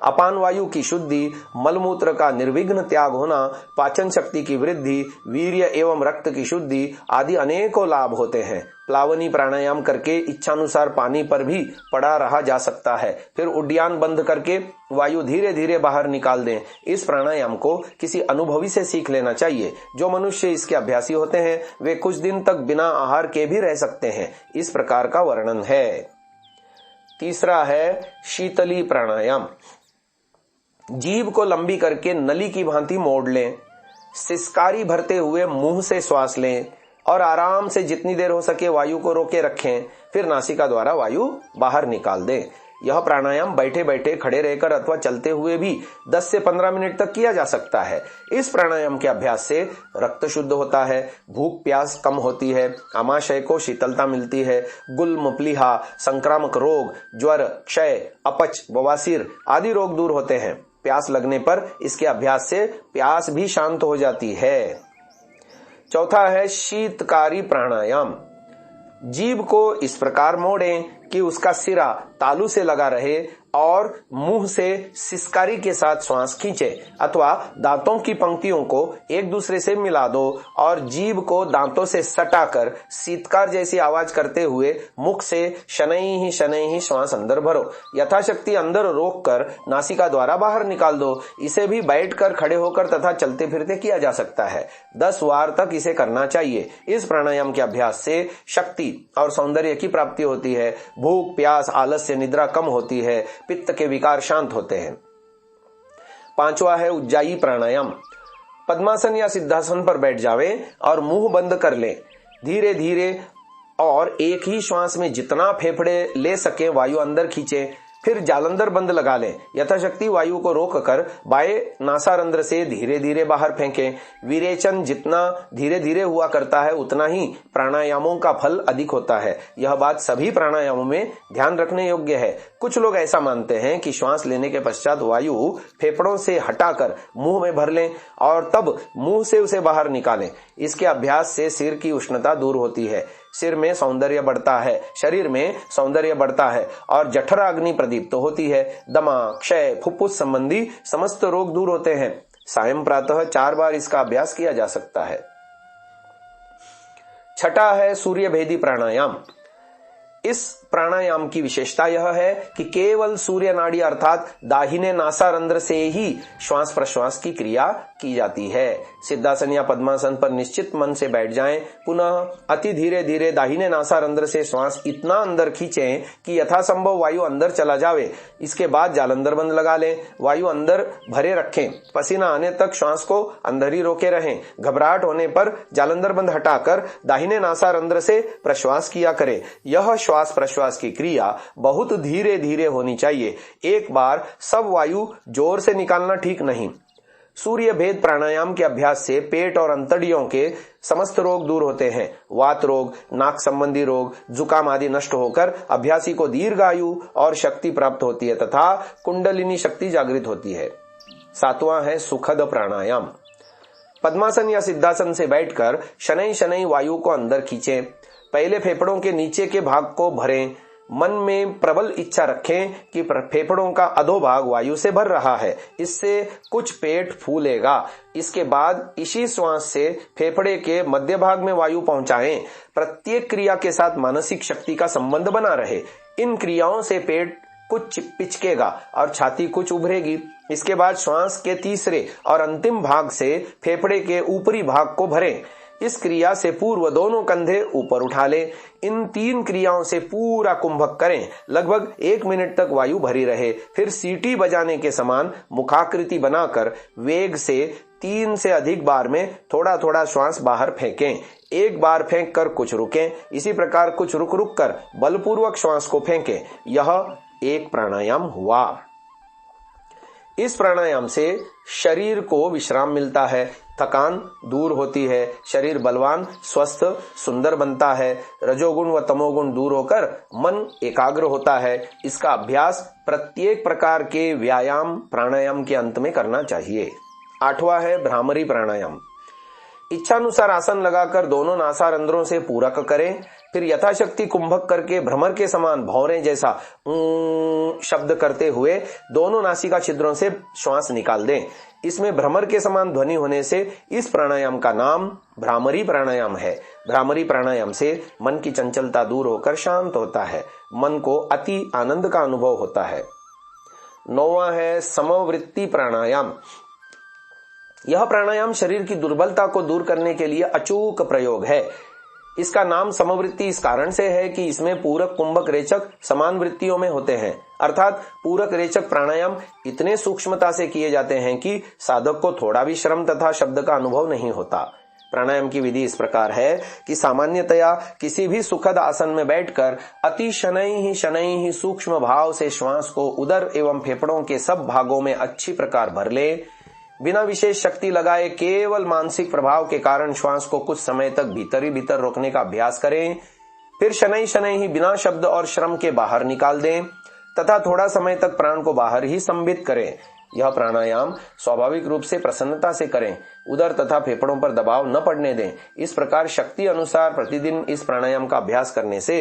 अपान वायु की शुद्धि, मलमूत्र का निर्विघ्न त्याग होना, पाचन शक्ति की वृद्धि, वीर्य एवं रक्त की शुद्धि आदि अनेकों लाभ होते हैं। प्लावनी प्राणायाम करके इच्छानुसार पानी पर भी पड़ा रहा जा सकता है। फिर उड्डयन बंद करके वायु धीरे धीरे बाहर निकाल दें। इस प्राणायाम को किसी अनुभवी से सीख लेना चाहिए। जो मनुष्य इसके अभ्यासी होते हैं वे कुछ दिन तक बिना आहार के भी रह सकते हैं। इस प्रकार का वर्णन है। तीसरा है शीतली प्राणायाम। जीभ को लंबी करके नली की भांति मोड़ लें। सिसकारी भरते हुए मुंह से श्वास लें और आराम से जितनी देर हो सके वायु को रोके रखें। फिर नासिका द्वारा वायु बाहर निकाल दें। यह प्राणायाम बैठे बैठे, खड़े रहकर अथवा चलते हुए भी 10 से 15 मिनट तक किया जा सकता है। इस प्राणायाम के अभ्यास से रक्त शुद्ध होता है, भूख प्यास कम होती है, आमाशय को शीतलता मिलती है, गुल्म, प्लीहा, संक्रामक रोग, ज्वर, क्षय, अपच, बवासीर आदि रोग दूर होते हैं। प्यास लगने पर इसके अभ्यास से प्यास भी शांत हो जाती है। चौथा है शीतकारी प्राणायाम। जीभ को इस प्रकार मोड़ें कि उसका सिरा तालू से लगा रहे और मुंह से सिसकारी के साथ श्वास खींचे, अथवा दांतों की पंक्तियों को एक दूसरे से मिला दो और जीभ को दांतों से सटाकर शीतकार जैसी आवाज करते हुए मुख से शनैः ही श्वास अंदर भरो। यथाशक्ति अंदर रोककर नासिका द्वारा बाहर निकाल दो। इसे भी बैठकर, खड़े होकर तथा चलते फिरते किया जा सकता है। 10 बार तक इसे करना चाहिए। इस प्राणायाम के अभ्यास से शक्ति और सौंदर्य की प्राप्ति होती है। भूख प्यास, आलस्य, निद्रा कम होती है। पित्त के विकार शांत होते हैं। 5वां है उज्जायी प्राणायाम। पद्मासन या सिद्धासन पर बैठ जावें और मुंह बंद कर लें। धीरे धीरे और एक ही श्वास में जितना फेफड़े ले सके वायु अंदर खींचे। फिर जालंधर बंद लगा लें। यथाशक्ति वायु को रोककर बाएं नासारंध्र से धीरे धीरे बाहर फेंकें। विरेचन जितना धीरे धीरे हुआ करता है उतना ही प्राणायामों का फल अधिक होता है। यह बात सभी प्राणायामों में ध्यान रखने योग्य है। कुछ लोग ऐसा मानते हैं कि श्वास लेने के पश्चात वायु फेफड़ों से हटाकर मुंह में भर लें और तब मुंह से उसे बाहर निकालें। इसके अभ्यास से सिर की उष्णता दूर होती है, सिर में सौंदर्य बढ़ता है, शरीर में सौंदर्य बढ़ता है और जठराग्नि प्रदीप्त होती है। दमा, क्षय, फुफ्फुस संबंधी समस्त रोग दूर होते हैं। सायं प्रातः 4 बार इसका अभ्यास किया जा सकता है। छठा है सूर्य भेदी प्राणायाम। इस प्राणायाम की विशेषता यह है कि केवल सूर्य नाड़ी अर्थात दाहिने नासारंध्र से ही श्वास प्रश्वास की क्रिया की जाती है। सिद्धासन या पद्मासन पर निश्चित मन से बैठ जाएं। पुनः अति धीरे धीरे दाहिने नासारंध्र से श्वास इतना अंदर खींचें कि यथासंभव वायु अंदर चला जावे। इसके बाद जालंधर बंद लगा लें। वायु अंदर भरे रखें। पसीना आने तक श्वास को अंदर ही रोके रहें। घबराहट होने पर जालंधर बंद हटाकर दाहिने नासारंध्र से प्रश्वास किया करें। यह श्वास प्रश्वास की क्रिया बहुत धीरे धीरे होनी चाहिए। एक बार सब वायु जोर से निकालना ठीक नहीं। सूर्य भेद प्राणायाम के अभ्यास से पेट और अंतड़ियों के समस्त रोग दूर होते हैं। वात रोग, नाक संबंधी रोग, जुकाम आदि नष्ट होकर अभ्यासी को दीर्घायु और शक्ति प्राप्त होती है तथा कुंडलिनी शक्ति जागृत होती है। 7वां है सुखद प्राणायाम। पद्मासन या सिद्धासन से बैठकर शनै शनै वायु को अंदर खींचें। पहले फेफड़ों के नीचे के भाग को भरें। मन में प्रबल इच्छा रखें कि फेफड़ों का अधोभाग वायु से भर रहा है, इससे कुछ पेट फूलेगा। इसके बाद इसी श्वास से फेफड़े के मध्य भाग में वायु पहुंचाएं। प्रत्येक क्रिया के साथ मानसिक शक्ति का संबंध बना रहे। इन क्रियाओं से पेट कुछ पिचकेगा और छाती कुछ उभरेगी। इसके बाद श्वास के तीसरे और अंतिम भाग से फेफड़े के ऊपरी भाग को भरें। इस क्रिया से पूर्व दोनों कंधे ऊपर उठा लें। इन 3 क्रियाओं से पूरा कुंभक करें। लगभग 1 मिनट तक वायु भरी रहे। फिर सीटी बजाने के समान मुखाकृति बनाकर वेग से 3 से अधिक बार में थोड़ा थोड़ा श्वास बाहर फेंकें। एक बार फेंक कर कुछ रुकें। इसी प्रकार कुछ रुक रुक कर बलपूर्वक श्वास को फेंकें। यह एक प्राणायाम हुआ। इस प्राणायाम से शरीर को विश्राम मिलता है, थकान दूर होती है, शरीर बलवान, स्वस्थ, सुंदर बनता है, रजोगुण व तमोगुण दूर होकर मन एकाग्र होता है। इसका अभ्यास प्रत्येक प्रकार के व्यायाम प्राणायाम के अंत में करना चाहिए। 8वां है भ्रामरी प्राणायाम। इच्छानुसार आसन लगाकर दोनों नासारंध्रों से पूरक करें। फिर यथाशक्ति कुंभक करके भ्रमर के समान भौरे जैसा शब्द करते हुए दोनों नासिका छिद्रों से श्वास निकाल दें। इसमें भ्रमर के समान ध्वनि होने से इस प्राणायाम का नाम भ्रामरी प्राणायाम है। भ्रामरी प्राणायाम से मन की चंचलता दूर होकर शांत होता है। मन को अति आनंद का अनुभव होता है। 9वां है समवृत्ति प्राणायाम। यह प्राणायाम शरीर की दुर्बलता को दूर करने के लिए अचूक प्रयोग है। इसका नाम समवृत्ति इस कारण से है कि इसमें पूरक, कुंभक, रेचक समान वृत्तियों में होते हैं। अर्थात पूरक रेचक प्राणायाम इतने सूक्ष्मता से किए जाते हैं कि साधक को थोड़ा भी श्रम तथा शब्द का अनुभव नहीं होता। प्राणायाम की विधि इस प्रकार है कि सामान्यतया किसी भी सुखद आसन में बैठकर अति शनै ही सूक्ष्म भाव से श्वास को उदर एवं फेफड़ों के सब भागों में अच्छी प्रकार भर ले। बिना विशेष शक्ति लगाए केवल मानसिक प्रभाव के कारण श्वास को कुछ समय तक भीतर ही भीतर रोकने का अभ्यास करें। फिर शनै शनै ही बिना शब्द और श्रम के बाहर निकाल दें तथा थोड़ा समय तक प्राण को बाहर ही संबित करें। यह प्राणायाम स्वाभाविक रूप से प्रसन्नता से करें। उदर तथा फेफड़ों पर दबाव न पड़ने दें। इस प्रकार शक्ति अनुसार प्रतिदिन इस प्राणायाम का अभ्यास करने से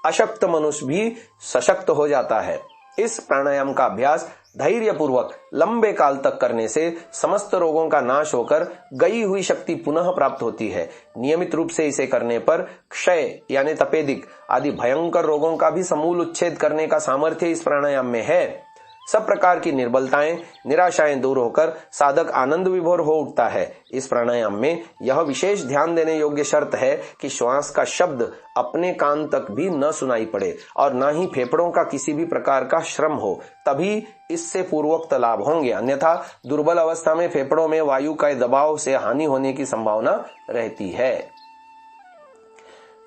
अशक्त मनुष्य भी सशक्त हो जाता है। इस प्राणायाम का अभ्यास धैर्य पूर्वक लंबे काल तक करने से समस्त रोगों का नाश होकर गई हुई शक्ति पुनः प्राप्त होती है। नियमित रूप से इसे करने पर क्षय यानी तपेदिक आदि भयंकर रोगों का भी समूल उच्छेद करने का सामर्थ्य इस प्राणायाम में है। सब प्रकार की निर्बलताएं, निराशाएं दूर होकर साधक आनंद विभोर हो उठता है। इस प्राणायाम में यह विशेष ध्यान देने योग्य शर्त है कि श्वास का शब्द अपने कान तक भी न सुनाई पड़े और न ही फेफड़ों का किसी भी प्रकार का श्रम हो, तभी इससे पूर्वोक्त लाभ होंगे। अन्यथा दुर्बल अवस्था में फेफड़ों में वायु का दबाव से हानि होने की संभावना रहती है।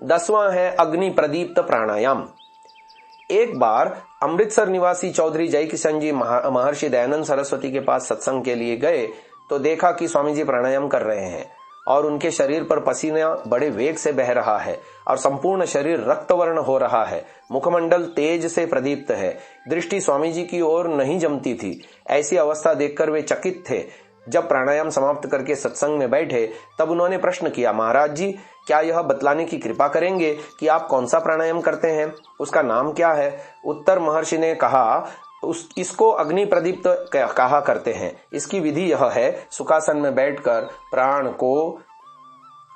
10वां है अग्नि प्रदीप्त प्राणायाम। एक बार अमृतसर निवासी चौधरी जय किशन जी महर्षि दयानंद सरस्वती के पास सत्संग के लिए गए तो देखा कि स्वामी जी प्राणायाम कर रहे हैं और उनके शरीर पर पसीना बड़े वेग से बह रहा है और संपूर्ण शरीर रक्तवर्ण हो रहा है। मुखमंडल तेज से प्रदीप्त है। दृष्टि स्वामी जी की ओर नहीं जमती थी। ऐसी अवस्था देखकर वे चकित थे। जब प्राणायाम समाप्त करके सत्संग में बैठे तब उन्होंने प्रश्न किया, महाराज जी, क्या यह बतलाने की कृपा करेंगे कि आप कौन सा प्राणायाम करते हैं, उसका नाम क्या है? उत्तर महर्षि ने कहा, इसको अग्नि प्रदीप्त कहा करते हैं। इसकी विधि यह है, सुखासन में बैठकर प्राण को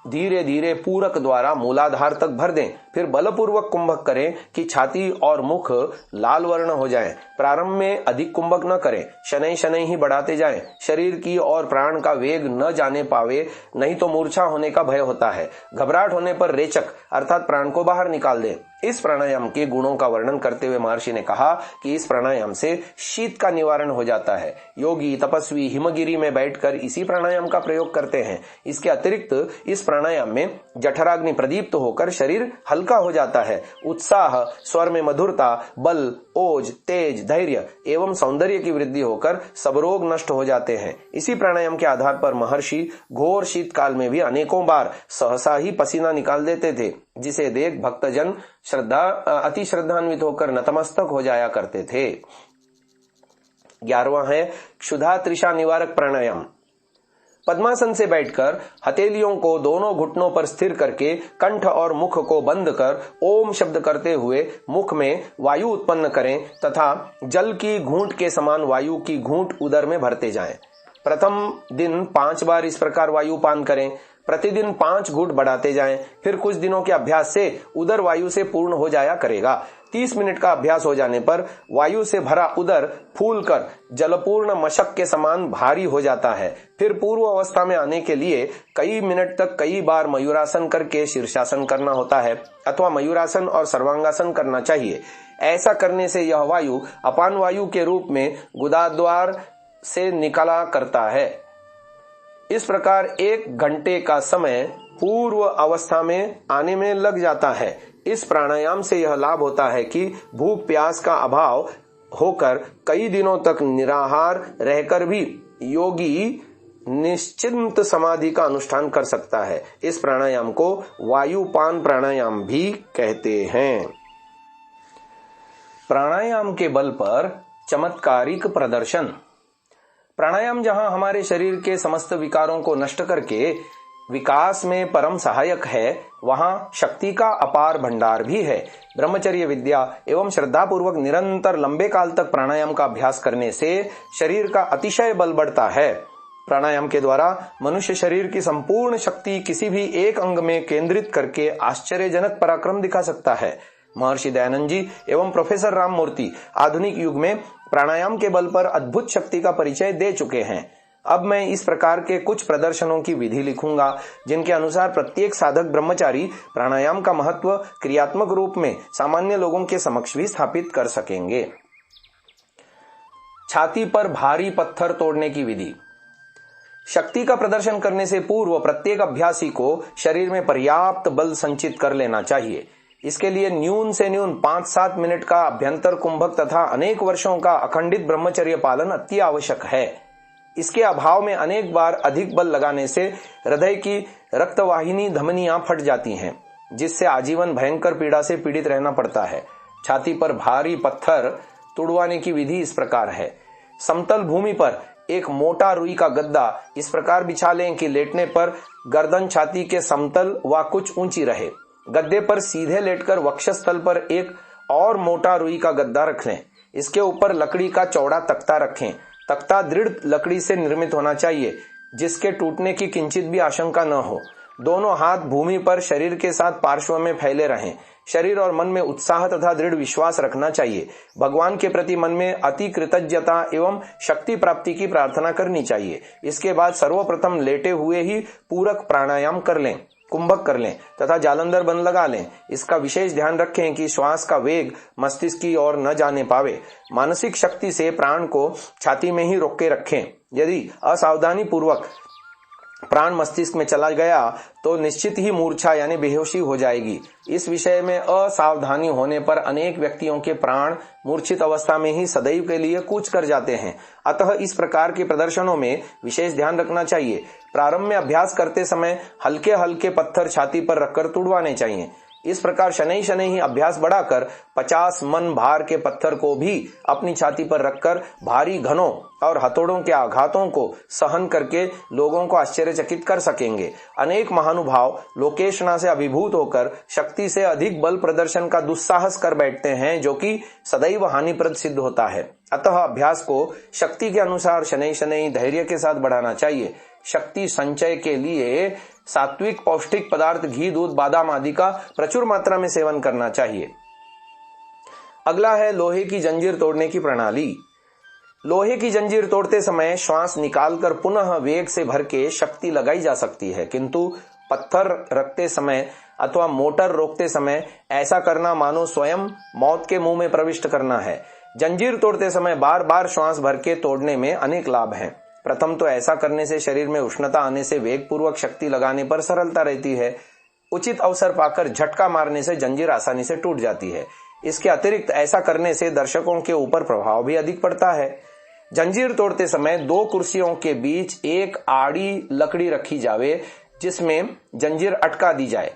धीरे धीरे पूरक द्वारा मूलाधार तक भर दें, फिर बलपूर्वक कुंभक करें कि छाती और मुख लाल वर्ण हो जाएं। प्रारंभ में अधिक कुंभक न करें, शनै शनै ही बढ़ाते जाएं। शरीर की और प्राण का वेग न जाने पावे, नहीं तो मूर्छा होने का भय होता है। घबराहट होने पर रेचक अर्थात प्राण को बाहर निकाल दें। इस प्राणायाम के गुणों का वर्णन करते हुए महर्षि ने कहा कि इस प्राणायाम से शीत का निवारण हो जाता है। योगी तपस्वी हिमगिरी में बैठकर इसी प्राणायाम का प्रयोग करते हैं। इसके अतिरिक्त इस प्राणायाम में जठराग्नि प्रदीप्त होकर शरीर हल्का हो जाता है। उत्साह, स्वर में मधुरता, बल, ओज, तेज, धैर्य एवं सौंदर्य की वृद्धि होकर सब रोग नष्ट हो जाते हैं। इसी प्राणायाम के आधार पर महर्षि घोर शीतकाल में भी अनेकों बार सहसा ही पसीना निकाल देते थे, जिसे देख भक्तजन अति श्रद्धान्वित होकर नतमस्तक हो जाया करते थे। 11वां है क्षुधा तृषा निवारक प्राणायाम। पद्मासन से बैठकर हथेलियों को दोनों घुटनों पर स्थिर करके कंठ और मुख को बंद कर ओम शब्द करते हुए मुख में वायु उत्पन्न करें तथा जल की घूंट के समान वायु की घूंट उदर में भरते जाएं। प्रथम दिन 5 बार इस प्रकार वायु पान करें। प्रतिदिन 5 घूंट बढ़ाते जाएं। फिर कुछ दिनों के अभ्यास से उदर वायु से पूर्ण हो जाया करेगा। 30 मिनट का अभ्यास हो जाने पर वायु से भरा उदर फूलकर जलपूर्ण मशक के समान भारी हो जाता है। फिर पूर्व अवस्था में आने के लिए कई मिनट तक कई बार मयूरासन करके शीर्षासन करना होता है अथवा मयूरासन और सर्वांगासन करना चाहिए। ऐसा करने से यह वायु अपान वायु के रूप में गुदाद्वार से निकला करता है। इस प्रकार 1 घंटे का समय पूर्व अवस्था में आने में लग जाता है। इस प्राणायाम से यह लाभ होता है कि भूख प्यास का अभाव होकर कई दिनों तक निराहार रहकर भी योगी निश्चिंत समाधि का अनुष्ठान कर सकता है। इस प्राणायाम को वायुपान प्राणायाम भी कहते हैं। प्राणायाम के बल पर चमत्कारिक प्रदर्शन। प्राणायाम जहां हमारे शरीर के समस्त विकारों को नष्ट करके विकास में परम सहायक है, वहां शक्ति का अपार भंडार भी है। ब्रह्मचर्य विद्या एवं श्रद्धा पूर्वक निरंतर लंबे काल तक प्राणायाम का अभ्यास करने से शरीर का अतिशय बल बढ़ता है। प्राणायाम के द्वारा मनुष्य शरीर की संपूर्ण शक्ति किसी भी एक अंग में केंद्रित करके आश्चर्यजनक पराक्रम दिखा सकता है। महर्षि दयानंद जी एवं प्रोफेसर राम मूर्ति आधुनिक युग में प्राणायाम के बल पर अद्भुत शक्ति का परिचय दे चुके हैं। अब मैं इस प्रकार के कुछ प्रदर्शनों की विधि लिखूंगा, जिनके अनुसार प्रत्येक साधक ब्रह्मचारी प्राणायाम का महत्व क्रियात्मक रूप में सामान्य लोगों के समक्ष भी स्थापित कर सकेंगे। छाती पर भारी पत्थर तोड़ने की विधि। शक्ति का प्रदर्शन करने से पूर्व प्रत्येक अभ्यासी को शरीर में पर्याप्त बल संचित कर लेना चाहिए। इसके लिए न्यून से न्यून 5-7 मिनट का अभ्यंतर कुंभक तथा अनेक वर्षों का अखंडित ब्रह्मचर्य पालन अति आवश्यक है। इसके अभाव में अनेक बार अधिक बल लगाने से हृदय की रक्तवाहिनी धमनियां फट जाती हैं, जिससे आजीवन भयंकर पीड़ा से पीड़ित रहना पड़ता है। छाती पर भारी पत्थर तुड़वाने की विधि इस प्रकार है। समतल भूमि पर एक मोटा रुई का गद्दा इस प्रकार बिछा लें कि लेटने पर गर्दन छाती के समतल व कुछ ऊंची रहे। गद्दे पर सीधे लेटकर वक्षस्थल पर एक और मोटा रुई का गद्दा रख लें। इसके ऊपर लकड़ी का चौड़ा तख्ता रखें। तख्ता दृढ़ लकड़ी से निर्मित होना चाहिए, जिसके टूटने की किंचित भी आशंका न हो। दोनों हाथ भूमि पर शरीर के साथ पार्श्व में फैले रहें। शरीर और मन में उत्साह तथा दृढ़ विश्वास रखना चाहिए। भगवान के प्रति मन में अति कृतज्ञता एवं शक्ति प्राप्ति की प्रार्थना करनी चाहिए। इसके बाद सर्वप्रथम लेटे हुए ही पूरक प्राणायाम कर लें, कुंभक कर लें तथा जालंधर बंद लगा लें। इसका विशेष ध्यान रखें कि श्वास का वेग मस्तिष्क की ओर न जाने पावे। मानसिक शक्ति से प्राण को छाती में ही रोक के रखें। यदि असावधानी पूर्वक प्राण मस्तिष्क में चला गया तो निश्चित ही मूर्छा यानी बेहोशी हो जाएगी। इस विषय में असावधानी होने पर अनेक व्यक्तियों के प्राण मूर्छित अवस्था में ही सदैव के लिए कूच कर जाते हैं। अतः इस प्रकार के प्रदर्शनों में विशेष ध्यान रखना चाहिए। प्रारंभ में अभ्यास करते समय हल्के हल्के पत्थर छाती पर रखकर तुड़वाने चाहिए। इस प्रकार शनै शनै ही अभ्यास बढ़ाकर 50 मन भार के पत्थर को भी अपनी छाती पर रखकर भारी घनों और हथौड़ों के आघातों को सहन करके लोगों को आश्चर्यचकित कर सकेंगे। अनेक महानुभाव लोकेशना से अभिभूत होकर शक्ति से अधिक बल प्रदर्शन का दुस्साहस कर बैठते हैं, जो कि सदैव हानिप्रद सिद्ध होता है। अतः अभ्यास को शक्ति के अनुसार शनै शनै धैर्य के साथ बढ़ाना चाहिए। शक्ति संचय के लिए सात्विक पौष्टिक पदार्थ घी, दूध, बादाम आदि का प्रचुर मात्रा में सेवन करना चाहिए। अगला है लोहे की जंजीर तोड़ने की प्रणाली। लोहे की जंजीर तोड़ते समय श्वास निकालकर पुनः वेग से भर के शक्ति लगाई जा सकती है, किंतु पत्थर रखते समय अथवा मोटर रोकते समय ऐसा करना मानो स्वयं मौत के मुंह में प्रविष्ट करना है। जंजीर तोड़ते समय बार बार श्वास भर के तोड़ने में अनेक लाभ हैं। प्रथम तो ऐसा करने से शरीर में उष्णता आने से वेग पूर्वक शक्ति लगाने पर सरलता रहती है। उचित अवसर पाकर झटका मारने से जंजीर आसानी से टूट जाती है। इसके अतिरिक्त ऐसा करने से दर्शकों के ऊपर प्रभाव भी अधिक पड़ता है। जंजीर तोड़ते समय 2 कुर्सियों के बीच एक आड़ी लकड़ी रखी जावे, जिसमें जंजीर अटका दी जाए।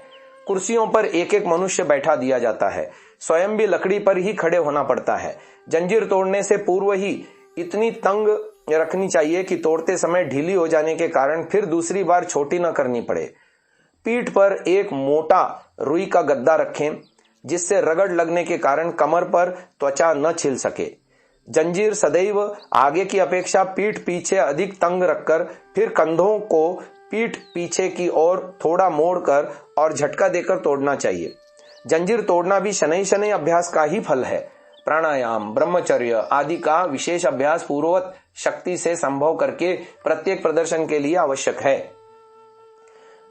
कुर्सियों पर एक एक मनुष्य बैठा दिया जाता है। स्वयं भी लकड़ी पर ही खड़े होना पड़ता है। जंजीर तोड़ने से पूर्व ही इतनी तंग रखनी चाहिए कि तोड़ते समय ढीली हो जाने के कारण फिर दूसरी बार छोटी न करनी पड़े। पीठ पर एक मोटा रुई का गद्दा रखें, जिससे रगड़ लगने के कारण कमर पर त्वचा न छिल सके। जंजीर सदैव आगे की अपेक्षा पीठ पीछे अधिक तंग रखकर फिर कंधों को पीठ पीछे की ओर थोड़ा मोड़कर और झटका देकर तोड़ना चाहिए। जंजीर तोड़ना भी शनै शनै अभ्यास का ही फल है। प्राणायाम, ब्रह्मचर्य आदि का विशेष अभ्यास पूर्ववत शक्ति से संभव करके प्रत्येक प्रदर्शन के लिए आवश्यक है।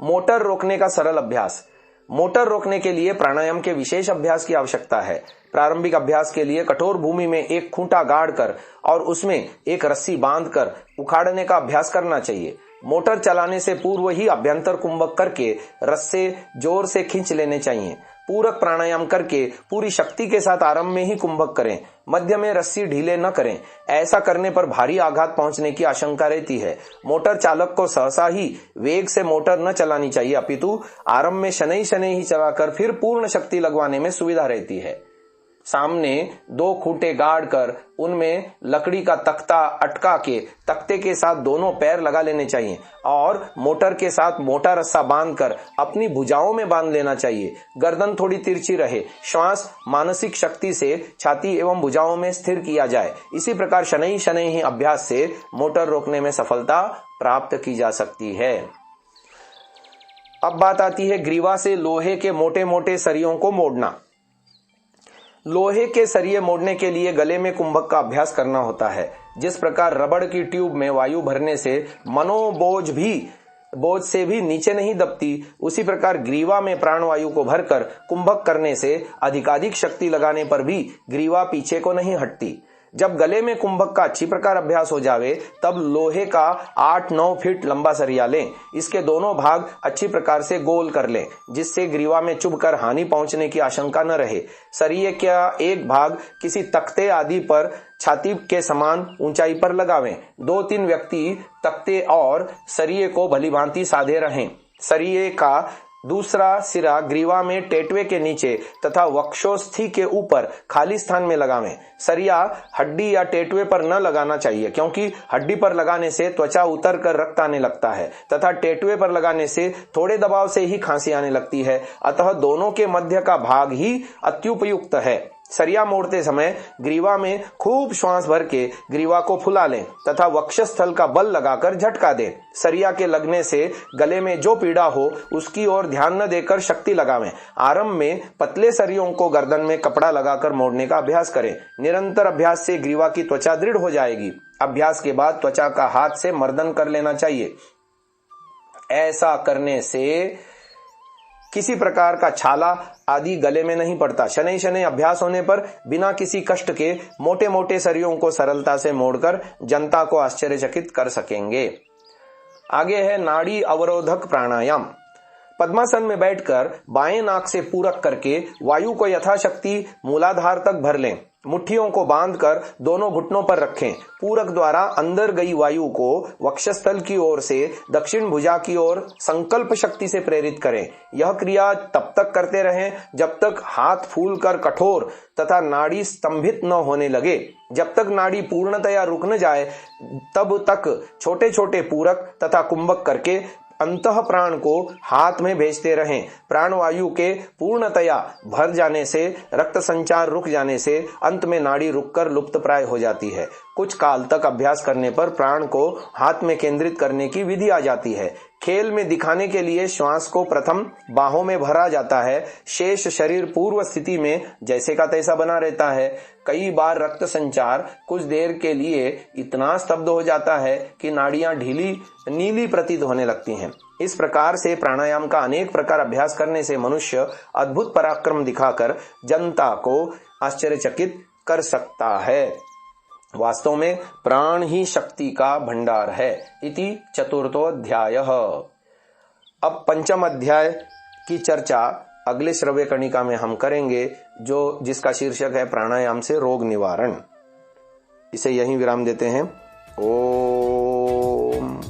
मोटर रोकने का सरल अभ्यास। मोटर रोकने के लिए प्राणायाम के विशेष अभ्यास की आवश्यकता है। प्रारंभिक अभ्यास के लिए कठोर भूमि में एक खूंटा गाड़कर और उसमें एक रस्सी बांधकर उखाड़ने का अभ्यास करना चाहिए। मोटर चलाने से पूर्व ही अभ्यंतर कुंभक करके रस्से जोर से खींच लेने चाहिए। पूरक प्राणायाम करके पूरी शक्ति के साथ आरंभ में ही कुंभक करें। मध्य में रस्सी ढीले न करें। ऐसा करने पर भारी आघात पहुंचने की आशंका रहती है। मोटर चालक को सहसा ही वेग से मोटर न चलानी चाहिए, अपितु आरंभ में शनै शनै ही चलाकर फिर पूर्ण शक्ति लगवाने में सुविधा रहती है। सामने 2 खूंटे गाड़ कर उनमें लकड़ी का तख्ता अटका के तख्ते के साथ दोनों पैर लगा लेने चाहिए और मोटर के साथ मोटा रस्सा बांधकर अपनी भुजाओं में बांध लेना चाहिए। गर्दन थोड़ी तिरछी रहे। श्वास मानसिक शक्ति से छाती एवं भुजाओं में स्थिर किया जाए। इसी प्रकार शनै शनै ही अभ्यास से मोटर रोकने में सफलता प्राप्त की जा सकती है। अब बात आती है ग्रीवा से लोहे के मोटे मोटे सरियों को मोड़ना। लोहे के सरिये मोड़ने के लिए गले में कुंभक का अभ्यास करना होता है। जिस प्रकार रबड़ की ट्यूब में वायु भरने से बोझ से भी नीचे नहीं दबती, उसी प्रकार ग्रीवा में प्राणवायु को भरकर कुंभक करने से अधिकाधिक शक्ति लगाने पर भी ग्रीवा पीछे को नहीं हटती। जब गले में कुंभक का अच्छी प्रकार अभ्यास हो जावे तब लोहे का 8-9 फीट लंबा सरिया लें। इसके दोनों भाग अच्छी प्रकार से गोल कर लें, जिससे ग्रीवा में चुभकर हानि पहुंचने की आशंका न रहे। सरिये का एक भाग किसी तख्ते आदि पर छाती के समान ऊंचाई पर लगावें। 2-3 व्यक्ति तख्ते और सरिये को भलीभांति साधे रहें। सरिये का दूसरा सिरा ग्रीवा में टेटवे के नीचे तथा वक्षोस्थि के ऊपर खाली स्थान में लगावें। सरिया हड्डी या टेटवे पर न लगाना चाहिए, क्योंकि हड्डी पर लगाने से त्वचा उतर कर रक्त आने लगता है तथा टेटवे पर लगाने से थोड़े दबाव से ही खांसी आने लगती है। अतः दोनों के मध्य का भाग ही अत्युपयुक्त है। सरिया मोड़ते समय ग्रीवा में खूब श्वास भर के ग्रीवा को फुला लें तथा वक्षस्थल का बल लगाकर झटका दें। सरिया के लगने से गले में जो पीड़ा हो उसकी ओर ध्यान न देकर शक्ति लगावें। आरंभ में पतले सरियों को गर्दन में कपड़ा लगाकर मोड़ने का अभ्यास करें। निरंतर अभ्यास से ग्रीवा की त्वचा दृढ़ हो जाएगी। अभ्यास के बाद त्वचा का हाथ से मर्दन कर लेना चाहिए। ऐसा करने से किसी प्रकार का छाला आदि गले में नहीं पड़ता। शनै शनै अभ्यास होने पर बिना किसी कष्ट के मोटे मोटे सरियों को सरलता से मोड़कर जनता को आश्चर्यचकित कर सकेंगे। आगे है नाड़ी अवरोधक प्राणायाम। पद्मासन में बैठकर बाएं नाक से पूरक करके वायु को यथाशक्ति मूलाधार तक भर लें। मुट्ठियों को बांधकर दोनों घुटनों पर रखें। पूरक द्वारा अंदर गई वायु को वक्षस्थल की ओर से दक्षिण भुजा की ओर संकल्प शक्ति से प्रेरित करें। यह क्रिया तब तक करते रहें जब तक हाथ फूलकर कठोर तथा नाड़ी स्तंभित न होने लगे। जब तक नाड़ी पूर्णतया रुक न जाए तब तक छोटे छोटे पूरक तथा कुंभक करके अंतः प्राण को हाथ में भेजते रहें। प्राणवायु के पूर्णतया भर जाने से, रक्त संचार रुक जाने से अंत में नाड़ी रुककर लुप्त प्राय हो जाती है। कुछ काल तक अभ्यास करने पर प्राण को हाथ में केंद्रित करने की विधि आ जाती है। खेल में दिखाने के लिए श्वास को प्रथम बाहों में भरा जाता है, शेष शरीर पूर्व स्थिति में जैसे का तैसा बना रहता है। कई बार रक्त संचार कुछ देर के लिए इतना स्तब्ध हो जाता है कि नाड़ियां ढीली नीली प्रतीत होने लगती हैं। इस प्रकार से प्राणायाम का अनेक प्रकार अभ्यास करने से मनुष्य अद्भुत पराक्रम दिखाकर जनता को आश्चर्यचकित कर सकता है। वास्तव में प्राण ही शक्ति का भंडार है। इति चतुर्थोऽध्यायः। अब पंचम अध्याय की चर्चा अगले श्रव्य कणिका में हम करेंगे, जिसका शीर्षक है प्राणायाम से रोग निवारण। इसे यहीं विराम देते हैं। ओम।